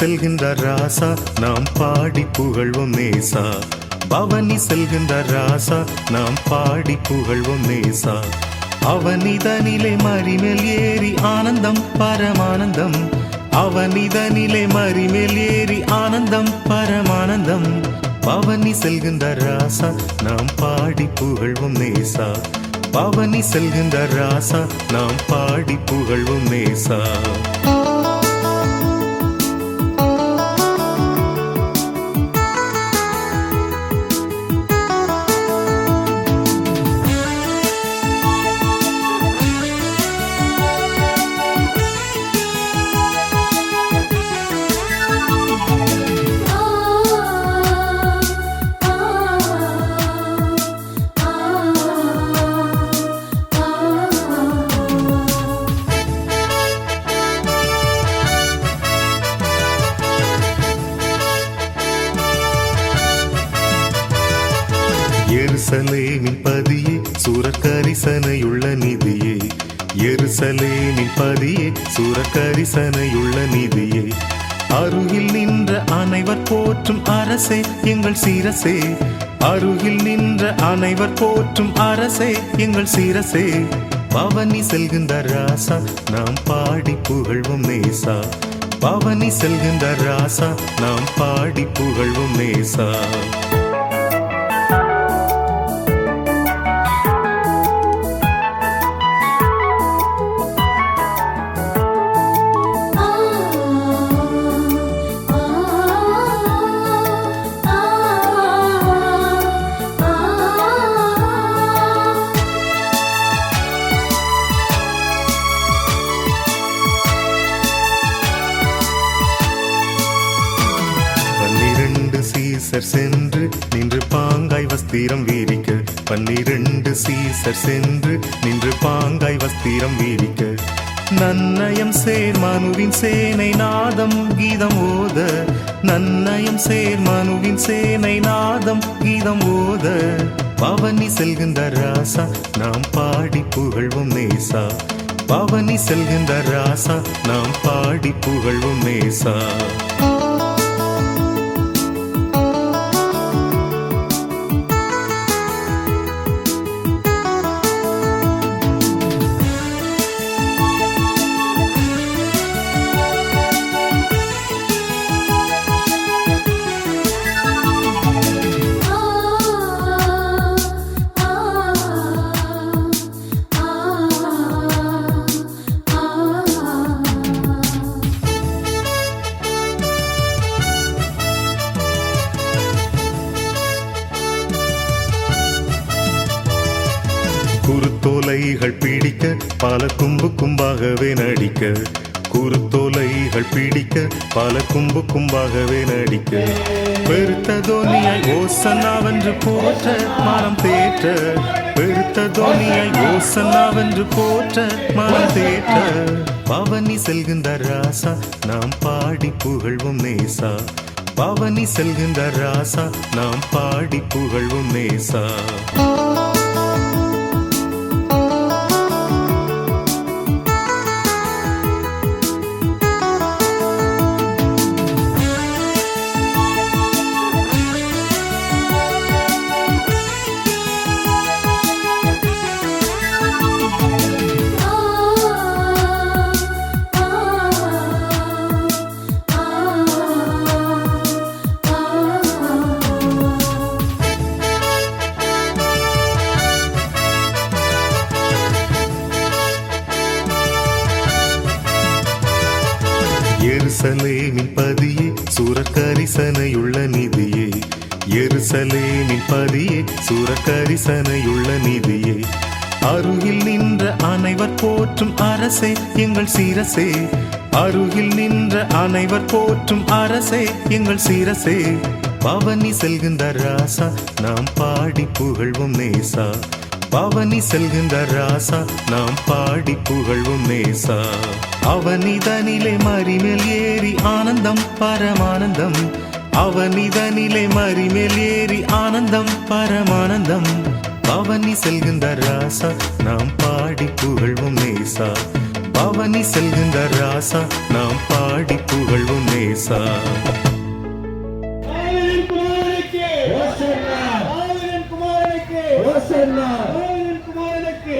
செல்கின்ற ராசா நாம் பாடி புகழ்வோம் நேசா. பவனி செல்கின்ற ராசா நாம் பாடி புகழ்வோம் நேசா. அவனிதனிலே மறிமேல் ஏறி ஆனந்தம் பரமானந்தம். அவனிதனிலே மறிமேல் ஏறி ஆனந்தம் பரமானந்தம். பவனி செல்கின்ற ராசா நாம் பாடி புகழ்வோம் நேசா. பவனி செல்கின்ற ராசா நாம் பாடி புகழ்வோம் நேசா. எருசலேமின் பதியே சூரக்கரிசனையுள்ள நிதியே. எருசலேமின் பதியே சூரக்கரிசனையுள்ள நிதியே. அருகில் நின்ற அனைவர் போற்றும் அரசே எங்கள் சிரசே. அருகில் நின்ற அனைவர் போற்றும் அரசே எங்கள் சிரசே. பவனி செல்கின்ற ராசா நாம் பாடி புகழ்வோம் நேசா. பவனி செல்கின்ற ராசா நாம் பாடி புகழ்வோம் நேசா. சீசர் சென்று நின்று பாங்காய் வஸ்திரம் வீரிக்க. 12 சீசர் சென்று நின்று பாங்காய் வஸ்திரம் வீரிக்க. நன்னயம் சேர் மனுவின் சேனை நாதம் கீதம் ஓத. நன்னயம் சேர் மனுவின் சேனை நாதம் கீதம் ஓத. பவனி செல்கின்ற ராசா நாம் பாடி புகழ்வோம் நேசா. பவனி செல்கின்ற ராசா நாம் பாடி புகழ்வோம் நேசா. குருத்தோலைகள் பிடிக்க பல கும்பு கும்பாகவே நடிக்க. குருத்தோலைகள் பிடிக்க பல கும்பு கும்பாகவே நடிக்க. பெருத்த தோனியாய் ஓசன்னாவென்று போற்ற மனம் தேற்ற. பெருத்த தோனியாய் ஓசன்னாவென்று போற்ற மனம் தேற்ற. பவனி செல்கின்ற ராசா நாம் பாடி புகழ்வோம் நேசா. பவனி செல்கின்ற ராசா நாம் பாடி புகழ்வோம் நேசா. எருசலேமின் பதியே சூரக்கரிசனையுள்ள நிதியே. எருசலேமின் பதியே சூரக்கரிசனையுள்ள நிதியே. அருகில் நின்ற அனைவர் போற்றும் அரசே எங்கள் சிரசே. அருகில் நின்ற அனைவர் போற்றும் அரசே எங்கள் சிரசே. பவனி செல்கின்ற ராசா நாம் பாடி புகழ்வோம் நேசா. பவனி செல்கின்ற ராசா நாம் பாடி புகழ்வோம் நேசா. அவனிதனிலே மறிமேல் ஏறி ஆனந்தம் பரமானந்தம். அவனிதனிலே மறிமேல் ஏறி ஆனந்தம் பரமானந்தம். பவனி செல்கின்ற ராசா நாம் பாடி புகழ்வோம் நேசா. பவனி செல்கின்ற ராசா நாம் பாடி புகழ்வோம் நேசா. குமாரனுக்கு